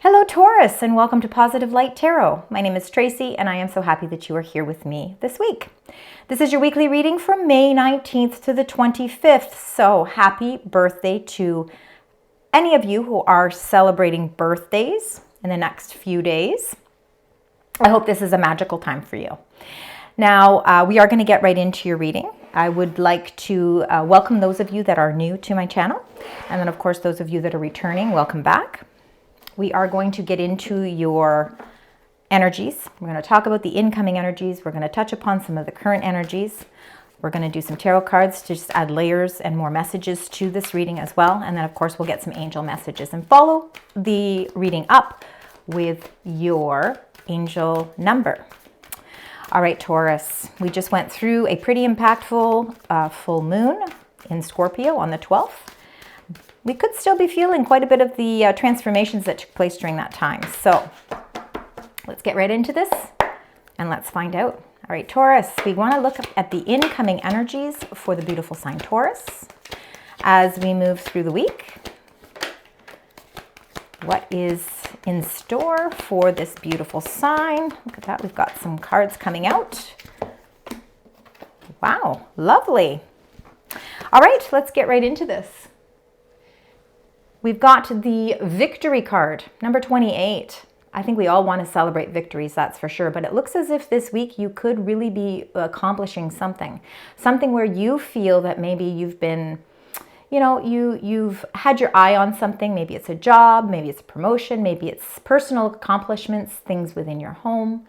Hello Taurus, and welcome to Positive Light Tarot. My name is Tracy and I am so happy that you are here with me this week. This is your weekly reading from May 19th to the 25th. So happy birthday to any of you who are celebrating birthdays in the next few days. I hope this is a magical time for you. Now, we are going to get right into your reading. I would like to welcome those of you that are new to my channel. And then, of course, those of you that are returning, welcome back. We are going to get into your energies. We're going to talk about the incoming energies. We're going to touch upon some of the current energies. We're going to do some tarot cards to just add layers and more messages to this reading as well. And then, of course, we'll get some angel messages and follow the reading up with your angel number. All right, Taurus, we just went through a pretty impactful full moon in Scorpio on the 12th. We could still be feeling quite a bit of the transformations that took place during that time. So let's get right into this and let's find out. All right, Taurus, we want to look at the incoming energies for the beautiful sign Taurus as we move through the week. What is in store for this beautiful sign? Look at that. We've got some cards coming out. Wow, lovely. All right, let's get right into this. We've got the victory card, number 28. I think we all want to celebrate victories, that's for sure. But it looks as if this week you could really be accomplishing something. Something where you feel that maybe you've been, you've had your eye on something. Maybe it's a job, maybe it's a promotion, maybe it's personal accomplishments, things within your home.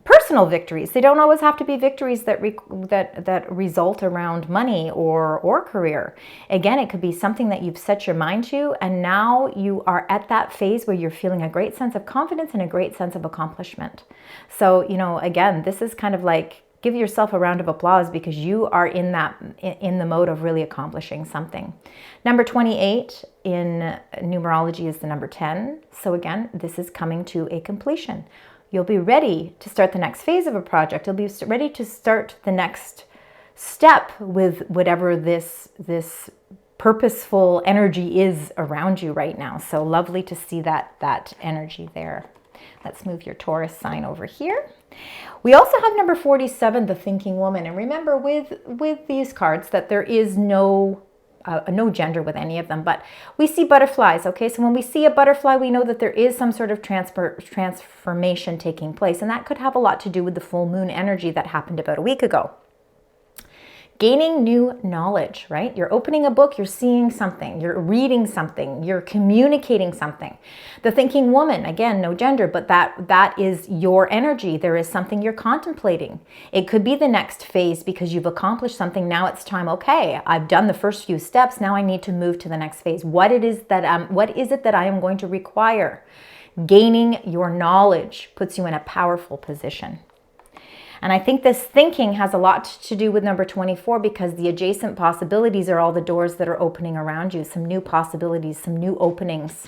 Personal victories. They don't always have to be victories that result around money or career. Again, it could be something that you've set your mind to, and now you are at that phase where you're feeling a great sense of confidence and a great sense of accomplishment. So, again, this is kind of like, give yourself a round of applause because you are in the mode of really accomplishing something. Number 28 in numerology is the number 10. So again, this is coming to a completion. You'll be ready to start the next phase of a project. You'll be ready to start the next step with whatever this purposeful energy is around you right now. So lovely to see that energy there. Let's move your Taurus sign over here. We also have number 47, the thinking woman. And remember with these cards that there is no gender with any of them, but we see butterflies, okay? So when we see a butterfly, we know that there is some sort of transformation taking place, and that could have a lot to do with the full moon energy that happened about a week ago. Gaining new knowledge, right? You're opening a book, you're seeing something, you're reading something, you're communicating something. The thinking woman, again, no gender, but that is your energy. There is something you're contemplating. It could be the next phase because you've accomplished something. Now it's time, okay, I've done the first few steps. Now I need to move to the next phase. What is it that I am going to require? Gaining your knowledge puts you in a powerful position. And I think this thinking has a lot to do with number 24 because the adjacent possibilities are all the doors that are opening around you. Some new possibilities, some new openings,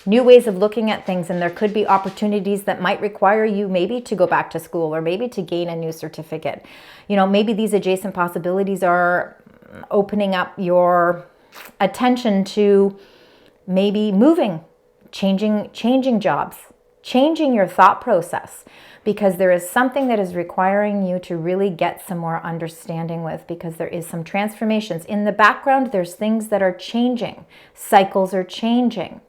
new ways of looking at things. And there could be opportunities that might require you maybe to go back to school or maybe to gain a new certificate. Maybe these adjacent possibilities are opening up your attention to maybe moving, changing jobs, changing your thought process. Because there is something that is requiring you to really get some more understanding with, because there is some transformations. In the background, there's things that are changing. Cycles are changing.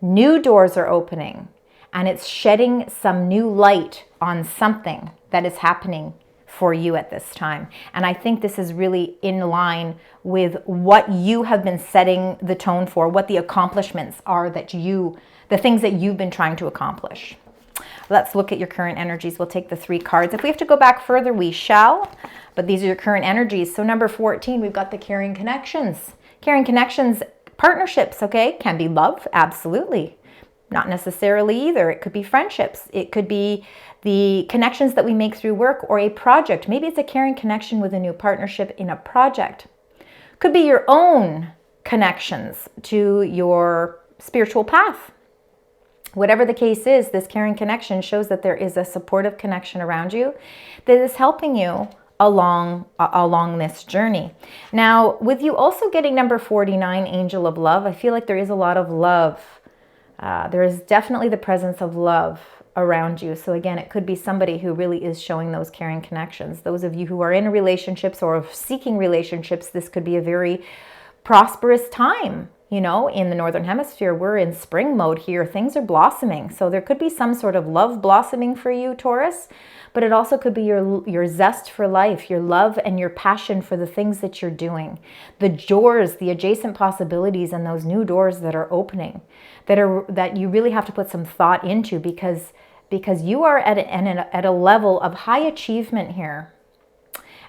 New doors are opening. And it's shedding some new light on something that is happening for you at this time. And I think this is really in line with what you have been setting the tone for, what the accomplishments are the things that you've been trying to accomplish. Let's look at your current energies. We'll take the 3 cards. If we have to go back further, we shall. But these are your current energies. So number 14, we've got the caring connections. Caring connections, partnerships, okay? Can be love, absolutely. Not necessarily either. It could be friendships. It could be the connections that we make through work or a project. Maybe it's a caring connection with a new partnership in a project. Could be your own connections to your spiritual path. Whatever the case is, this caring connection shows that there is a supportive connection around you that is helping you along this journey. Now, with you also getting number 49, Angel of Love, I feel like there is a lot of love There is definitely the presence of love around you. So again, it could be somebody who really is showing those caring connections. Those of you who are in relationships or seeking relationships, this could be a very prosperous time. You know, in the Northern Hemisphere, we're in spring mode here. Things are blossoming. So there could be some sort of love blossoming for you, Taurus, but it also could be your zest for life, your love and your passion for the things that you're doing. The doors, the adjacent possibilities and those new doors that are opening, that you really have to put some thought into because you are at a level of high achievement here.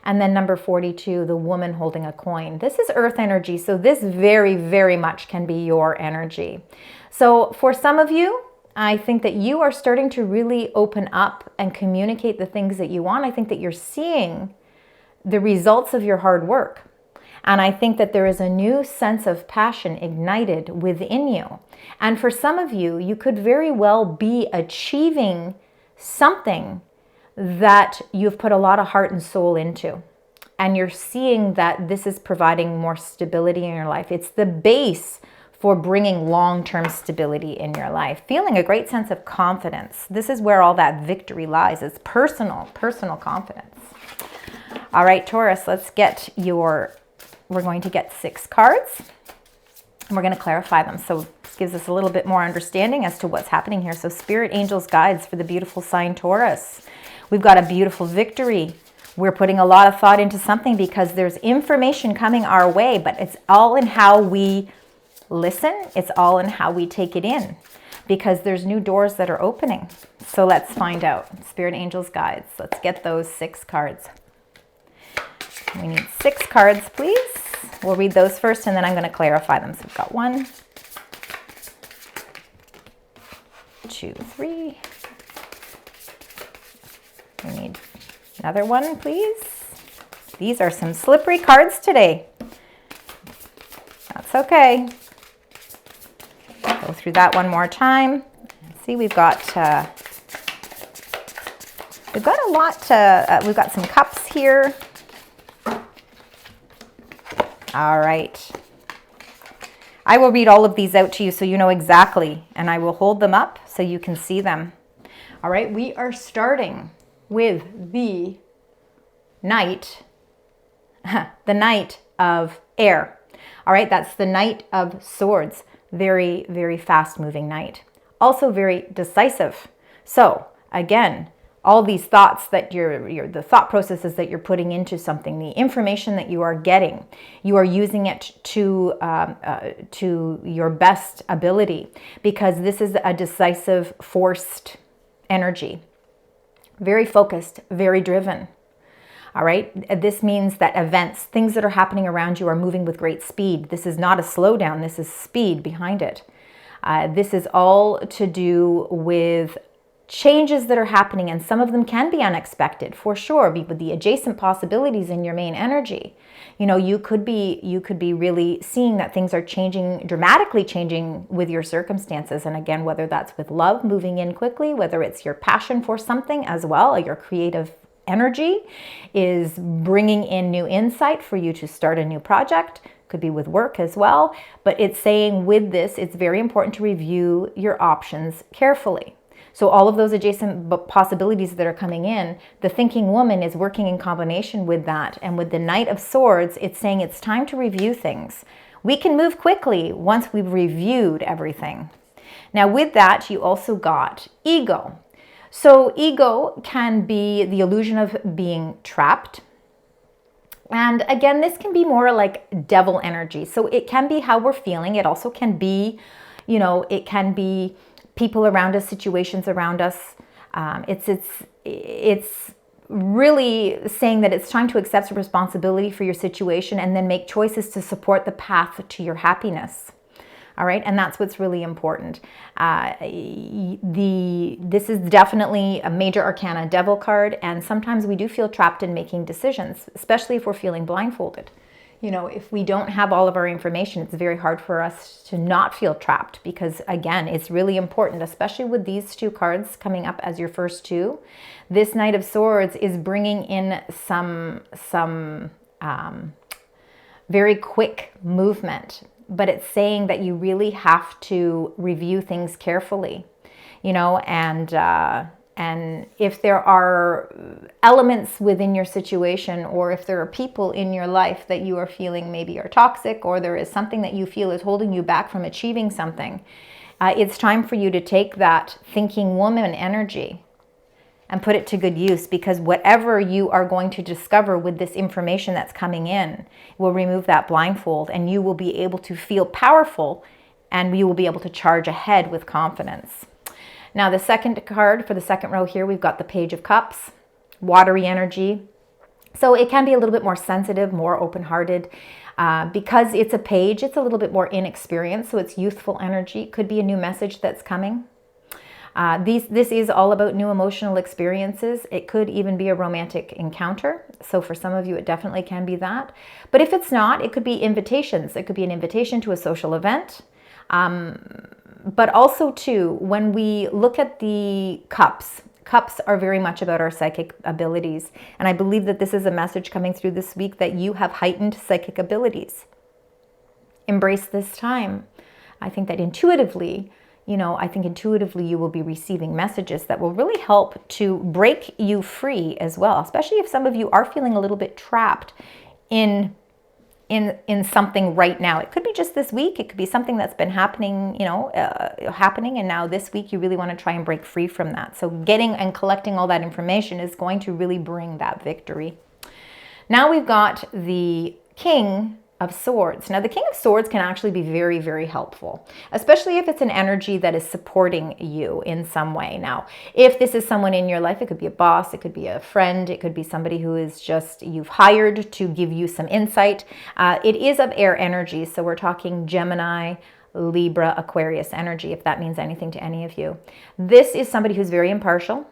And then number 42, the woman holding a coin. This is earth energy, so this very, very much can be your energy. So for some of you, I think that you are starting to really open up and communicate the things that you want. I think that you're seeing the results of your hard work. And I think that there is a new sense of passion ignited within you. And for some of you, you could very well be achieving something that you've put a lot of heart and soul into. And you're seeing that this is providing more stability in your life. It's the base for bringing long-term stability in your life. Feeling a great sense of confidence. This is where all that victory lies. It's personal confidence. All right, Taurus, we're going to get 6 cards. And we're going to clarify them. So this gives us a little bit more understanding as to what's happening here. So spirit, angels, guides for the beautiful sign Taurus. We've got a beautiful victory. We're putting a lot of thought into something because there's information coming our way, but it's all in how we listen. It's all in how we take it in because there's new doors that are opening. So let's find out. Spirit, angels, guides. Let's get those 6 cards. We need 6 cards, please. We'll read those first and then I'm going to clarify them. So we've got 1, 2, 3. We need another one, please. These are some slippery cards today. That's okay. Go through that one more time. See, we've got a lot. We've got some cups here. All right. I will read all of these out to you so you know exactly, and I will hold them up so you can see them. All right, we are starting with the Knight, the Knight of Air. All right, that's the Knight of Swords. Very, very fast-moving knight. Also very decisive. So again, all these thoughts that the thought processes that you're putting into something, the information that you are getting, you are using it to your best ability because this is a decisive, forced energy. Very focused, very driven. All right. This means that events, things that are happening around you are moving with great speed. This is not a slowdown. This is speed behind it. This is all to do with changes that are happening, and some of them can be unexpected for sure. With the adjacent possibilities in your main energy, you know, you could be really seeing that things are changing, dramatically changing with your circumstances. And again, whether that's with love moving in quickly, whether it's your passion for something as well, your creative energy is bringing in new insight for you to start a new project. Could be with work as well. But it's saying with this, it's very important to review your options carefully. So all of those adjacent possibilities that are coming in, the thinking woman is working in combination with that. And with the Knight of Swords, it's saying it's time to review things. We can move quickly once we've reviewed everything. Now with that, you also got ego. So ego can be the illusion of being trapped. And again, this can be more like devil energy. So it can be how we're feeling. It also can be, you know, it can be people around us, situations around us. It's really saying that it's time to accept responsibility for your situation and then make choices to support the path to your happiness. All right, and that's what's really important. This is definitely a major arcana devil card, and sometimes we do feel trapped in making decisions, especially if we're feeling blindfolded. You know, if we don't have all of our information, it's very hard for us to not feel trapped because, again, it's really important, especially with these 2 cards coming up as your first 2. This Knight of Swords is bringing in some very quick movement. but it's saying that you really have to review things carefully, you know, and if there are elements within your situation, or if there are people in your life that you are feeling maybe are toxic, or there is something that you feel is holding you back from achieving something, it's time for you to take that thinking woman energy and put it to good use, because whatever you are going to discover with this information that's coming in will remove that blindfold, and you will be able to feel powerful, and you will be able to charge ahead with confidence. Now, the second card for the second row here, we've got the Page of Cups, watery energy. So it can be a little bit more sensitive, more open-hearted. Because it's a page, it's a little bit more inexperienced, so it's youthful energy. It could be a new message that's coming. This is all about new emotional experiences. It could even be a romantic encounter. So for some of you, it definitely can be that. But if it's not, it could be invitations. It could be an invitation to a social event. But also too, when we look at the cups are very much about our psychic abilities. And I believe that this is a message coming through this week that you have heightened psychic abilities. Embrace this time. I think that intuitively, you will be receiving messages that will really help to break you free as well, especially if some of you are feeling a little bit trapped in something right now. It could be just this week. It could be something that's been happening, and now this week you really want to try and break free from that. So getting and collecting all that information is going to really bring that victory. Now we've got the King of Swords. Now the King of Swords can actually be very, very helpful, especially if it's an energy that is supporting you in some way. Now, if this is someone in your life, it could be a boss, it could be a friend, it could be somebody who is just you've hired to give you some insight. It is of air energy, so we're talking Gemini, Libra, Aquarius energy, if that means anything to any of you. This is somebody who's very impartial,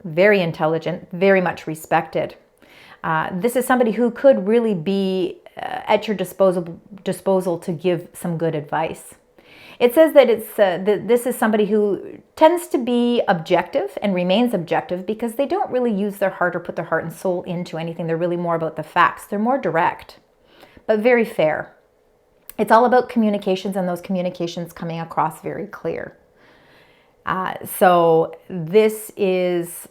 very intelligent, very much respected. This is somebody who could really be at your disposal to give some good advice. It says that this is somebody who tends to be objective and remains objective because they don't really use their heart or put their heart and soul into anything. They're really more about the facts. They're more direct, but very fair. It's all about communications, and those communications coming across very clear. So this is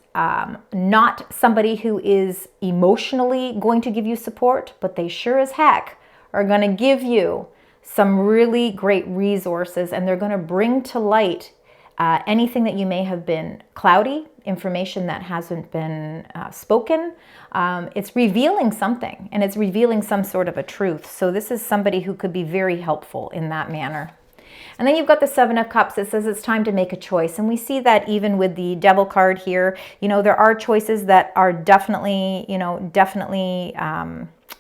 not somebody who is emotionally going to give you support, but they sure as heck are going to give you some really great resources, and they're going to bring to light anything that you may have been cloudy, information that hasn't been spoken. It's revealing something, and it's revealing some sort of a truth. So this is somebody who could be very helpful in that manner. And then you've got the Seven of Cups. It says it's time to make a choice. And we see that even with the Devil card here. There are choices that are definitely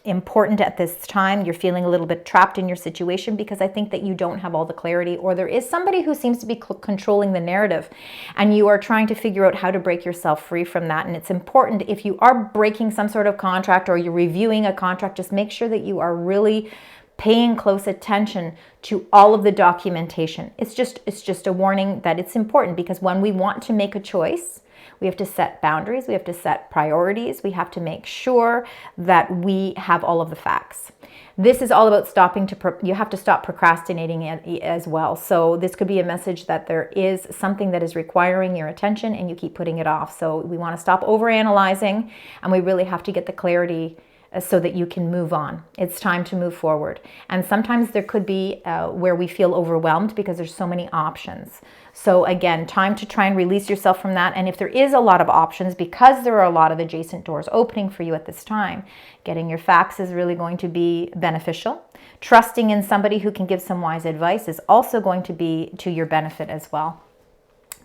important at this time. You're feeling a little bit trapped in your situation because I think that you don't have all the clarity, or there is somebody who seems to be controlling the narrative, and you are trying to figure out how to break yourself free from that. And it's important, if you are breaking some sort of contract or you're reviewing a contract, just make sure that you are really paying close attention to all of the documentation. It's just a warning that it's important, because when we want to make a choice, we have to set boundaries, we have to set priorities, we have to make sure that we have all of the facts. This is all about you have to stop procrastinating as well. So this could be a message that there is something that is requiring your attention and you keep putting it off. So we want to stop overanalyzing, and we really have to get the clarity so that you can move on. It's time to move forward. And sometimes there could be where we feel overwhelmed because there's so many options. So again, time to try and release yourself from that. And if there is a lot of options, because there are a lot of adjacent doors opening for you at this time, getting your facts is really going to be beneficial. Trusting in somebody who can give some wise advice is also going to be to your benefit as well.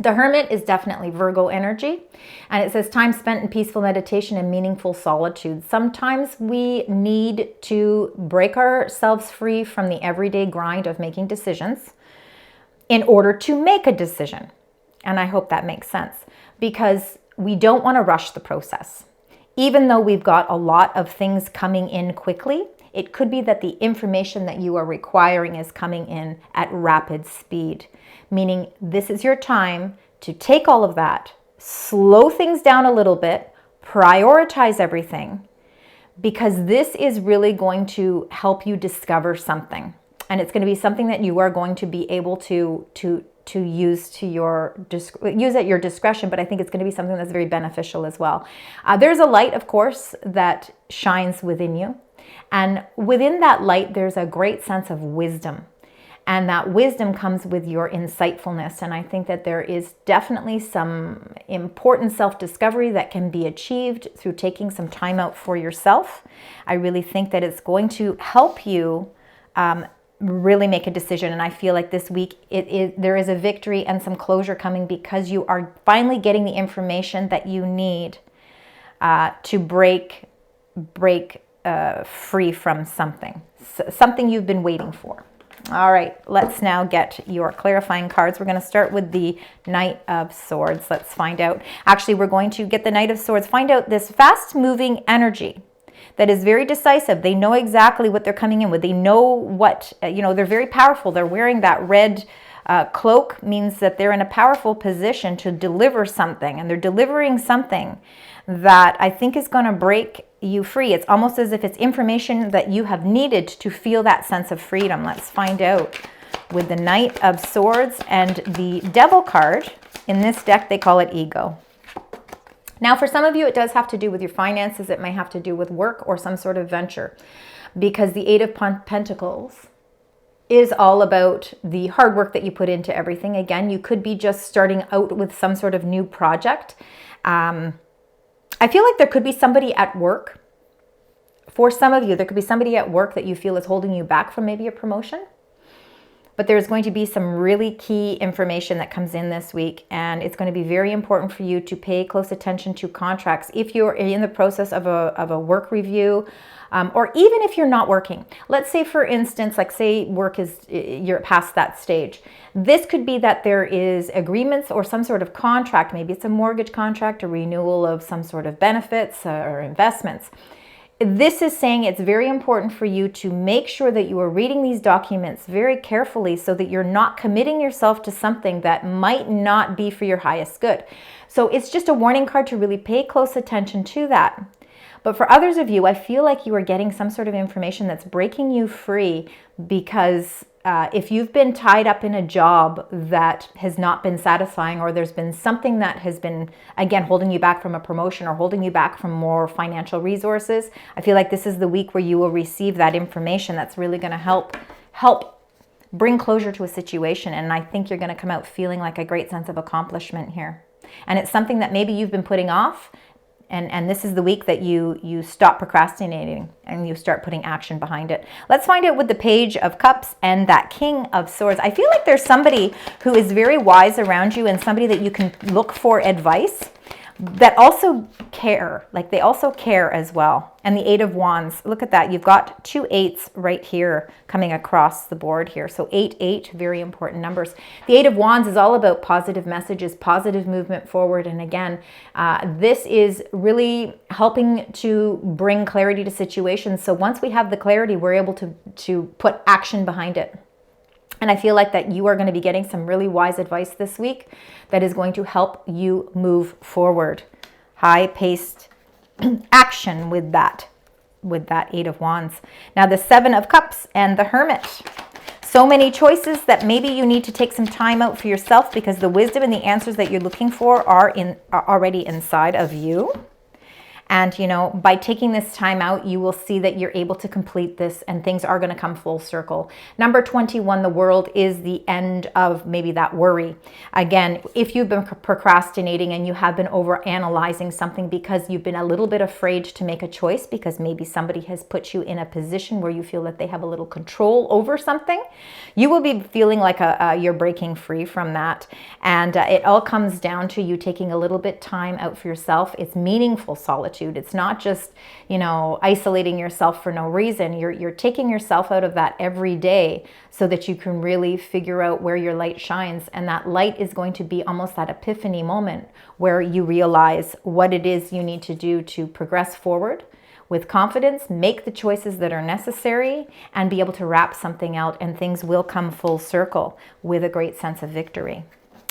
The Hermit is definitely Virgo energy, and it says time spent in peaceful meditation and meaningful solitude. Sometimes we need to break ourselves free from the everyday grind of making decisions in order to make a decision. And I hope that makes sense, because we don't want to rush the process. Even though we've got a lot of things coming in quickly, it could be that the information that you are requiring is coming in at rapid speed, meaning this is your time to take all of that, slow things down a little bit, prioritize everything, because this is really going to help you discover something. And it's going to be something that you are going to be able to use use at your discretion, but I think it's going to be something that's very beneficial as well. There's a light, of course, that shines within you. And within that light, there's a great sense of wisdom. And that wisdom comes with your insightfulness. And I think that there is definitely some important self-discovery that can be achieved through taking some time out for yourself. I really think that it's going to help you really make a decision. And I feel like this week there is a victory and some closure coming, because you are finally getting the information that you need to break free from something you've been waiting for. All right, let's now get your clarifying cards. We're going to start with the Knight of Swords. Let's find out. Actually, we're going to get the Knight of Swords. Find out this fast-moving energy that is very decisive. They know exactly what they're coming in with. They know what, they're very powerful. They're wearing that red cloak, means that they're in a powerful position to deliver something. And they're delivering something that I think is going to break you free. It's almost as if it's information that you have needed to feel that sense of freedom. Let's find out with the Knight of Swords and the Devil card. In this deck, they call it ego. Now, for some of you, it does have to do with your finances. It may have to do with work or some sort of venture, because the Eight of Pentacles is all about the hard work that you put into everything. Again, you could be just starting out with some sort of new project. I feel like there could be somebody at work. For some of you, there could be somebody at work that you feel is holding you back from maybe a promotion. But there's going to be some really key information that comes in this week, and it's going to be very important for you to pay close attention to contracts. If you're in the process of a work review, or even if you're not working. Let's say, for instance, say you're past that stage. This could be that there is agreements or some sort of contract. Maybe it's a mortgage contract, a renewal of some sort of benefits or investments. This is saying it's very important for you to make sure that you are reading these documents very carefully, so that you're not committing yourself to something that might not be for your highest good. So it's just a warning card to really pay close attention to that. But for others of you, I feel like you are getting some sort of information that's breaking you free, because if you've been tied up in a job that has not been satisfying, or there's been something that has been, again, holding you back from a promotion or holding you back from more financial resources, I feel like this is the week where you will receive that information that's really going to help bring closure to a situation. And I think you're going to come out feeling like a great sense of accomplishment here. And it's something that maybe you've been putting off. And this is the week that you stop procrastinating and you start putting action behind it. Let's find out with the Page of Cups and that King of Swords. I feel like there's somebody who is very wise around you, and somebody that you can look for advice, that also care. They also care as well. And the Eight of Wands, look at that. You've got 2 8s right here coming across the board here. So 8, 8, very important numbers. The Eight of Wands is all about positive messages, positive movement forward. And again, this is really helping to bring clarity to situations. So once we have the clarity, we're able to put action behind it. And I feel like that you are going to be getting some really wise advice this week that is going to help you move forward. High-paced action with that Eight of Wands. Now the Seven of Cups and the Hermit. So many choices that maybe you need to take some time out for yourself, because the wisdom and the answers that you're looking for are already inside of you. And, by taking this time out, you will see that you're able to complete this, and things are going to come full circle. Number 21, the World, is the end of maybe that worry. Again, if you've been procrastinating and you have been overanalyzing something because you've been a little bit afraid to make a choice, because maybe somebody has put you in a position where you feel that they have a little control over something, you will be feeling like you're breaking free from that. And it all comes down to you taking a little bit time out for yourself. It's meaningful solitude. It's not just, isolating yourself for no reason. You're taking yourself out of that every day so that you can really figure out where your light shines. And that light is going to be almost that epiphany moment where you realize what it is you need to do to progress forward with confidence, make the choices that are necessary, and be able to wrap something out, and things will come full circle with a great sense of victory.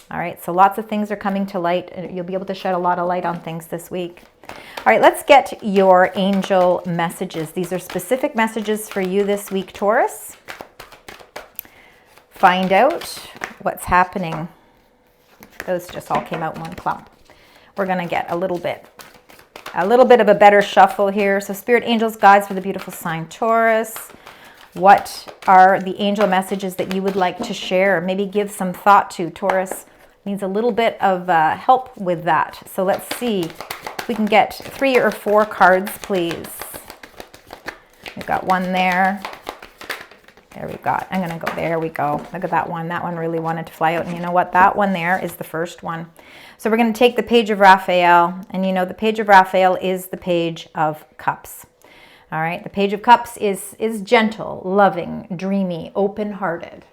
All right, so lots of things are coming to light, and you'll be able to shed a lot of light on things this week. All right, let's get your angel messages. These are specific messages for you this week, Taurus. find out what's happening. Those just all came out in one clump. We're going to get a little bit of a better shuffle here. So Spirit Angels, guides for the beautiful sign Taurus. What are the angel messages that you would like to share? Maybe give some thought to. Taurus needs a little bit of help with that. So let's see if we can get 3 or 4 cards, please. We've got one there. There we go. I'm going to go. There we go. Look at that one. That one really wanted to fly out. And you know what? That one there is the first one. So we're going to take the Page of Raphael. And you know, the Page of Raphael is the Page of Cups. All right. The Page of Cups is gentle, loving, dreamy, open-hearted.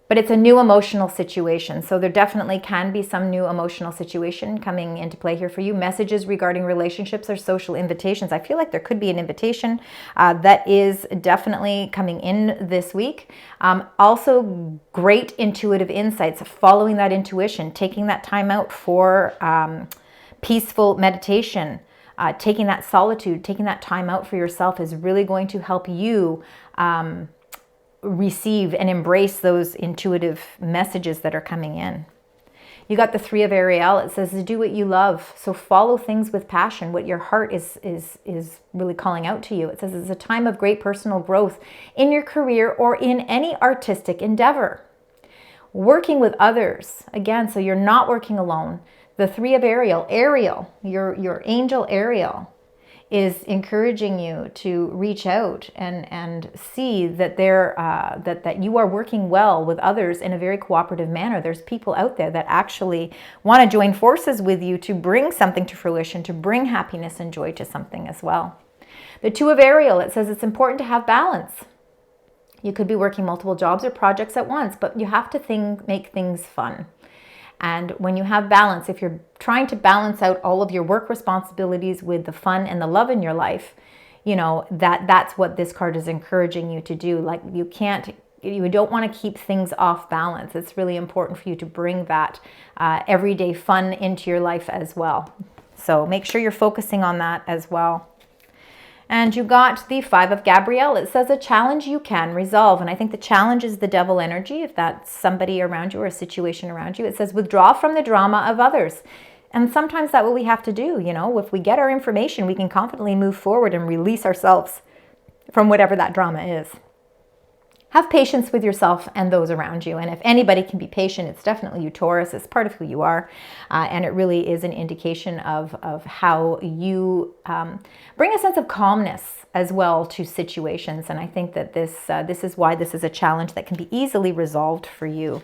But it's a new emotional situation. So there definitely can be some new emotional situation coming into play here for you. Messages regarding relationships or social invitations. I feel like there could be an invitation that is definitely coming in this week. Also, great intuitive insights, following that intuition, taking that time out for peaceful meditation, taking that solitude, taking that time out for yourself is really going to help you receive and embrace those intuitive messages that are coming in. You got the 3 of Ariel. It says do what you love. So follow things with passion, what your heart is really calling out to you. It says it's a time of great personal growth in your career or in any artistic endeavor. Working with others. Again, so you're not working alone. The 3 of Ariel, your angel Ariel, is encouraging you to reach out and see that that you are working well with others in a very cooperative manner. There's people out there that actually want to join forces with you to bring something to fruition, to bring happiness and joy to something as well. The 2 of Ariel, it says it's important to have balance. You could be working multiple jobs or projects at once, but you have to make things fun. And when you have balance, if you're trying to balance out all of your work responsibilities with the fun and the love in your life, you know, that's what this card is encouraging you to do. Like you don't want to keep things off balance. It's really important for you to bring that everyday fun into your life as well. So make sure you're focusing on that as well. And you got the 5 of Gabrielle. It says a challenge you can resolve. And I think the challenge is the devil energy, if that's somebody around you or a situation around you. It says withdraw from the drama of others. And sometimes that's what we have to do. You know, if we get our information, we can confidently move forward and release ourselves from whatever that drama is. Have patience with yourself and those around you. And if anybody can be patient, it's definitely you, Taurus. It's part of who you are. And it really is an indication of how you bring a sense of calmness as well to situations. And I think that this is why this is a challenge that can be easily resolved for you.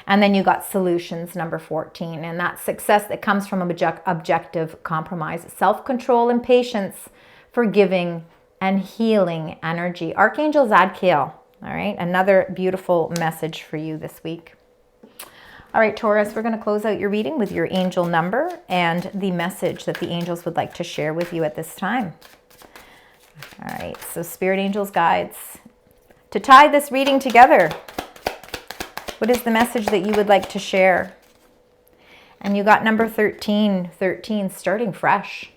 And then you got solutions, number 14. And that's success that comes from objective compromise, self-control and patience, forgiving and healing energy. Archangel Zadkiel. All right, another beautiful message for you this week. All right, Taurus, we're going to close out your reading with your angel number and the message that the angels would like to share with you at this time. All right, so Spirit Angels, guides. To tie this reading together, what is the message that you would like to share? And you got number 13, starting fresh.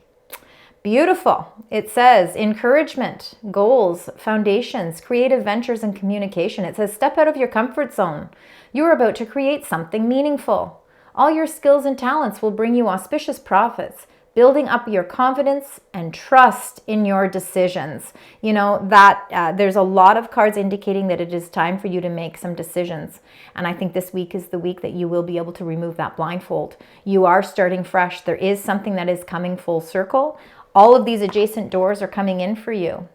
Beautiful. It says encouragement, goals, foundations, creative ventures, and communication. It says step out of your comfort zone. You're about to create something meaningful. All your skills and talents will bring you auspicious profits, building up your confidence and trust in your decisions. You know, that there's a lot of cards indicating that it is time for you to make some decisions. And I think this week is the week that you will be able to remove that blindfold. You are starting fresh. There is something that is coming full circle. All of these adjacent doors are coming in for you,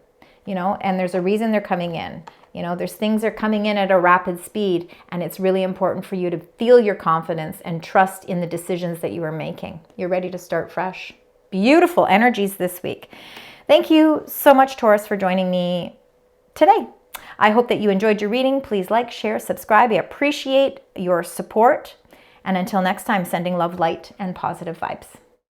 you know, and there's a reason they're coming in. You know, there's things that are coming in at a rapid speed, and it's really important for you to feel your confidence and trust in the decisions that you are making. You're ready to start fresh. Beautiful energies this week. Thank you so much, Taurus, for joining me today. I hope that you enjoyed your reading. Please like, share, subscribe. I appreciate your support. And until next time, sending love, light, and positive vibes.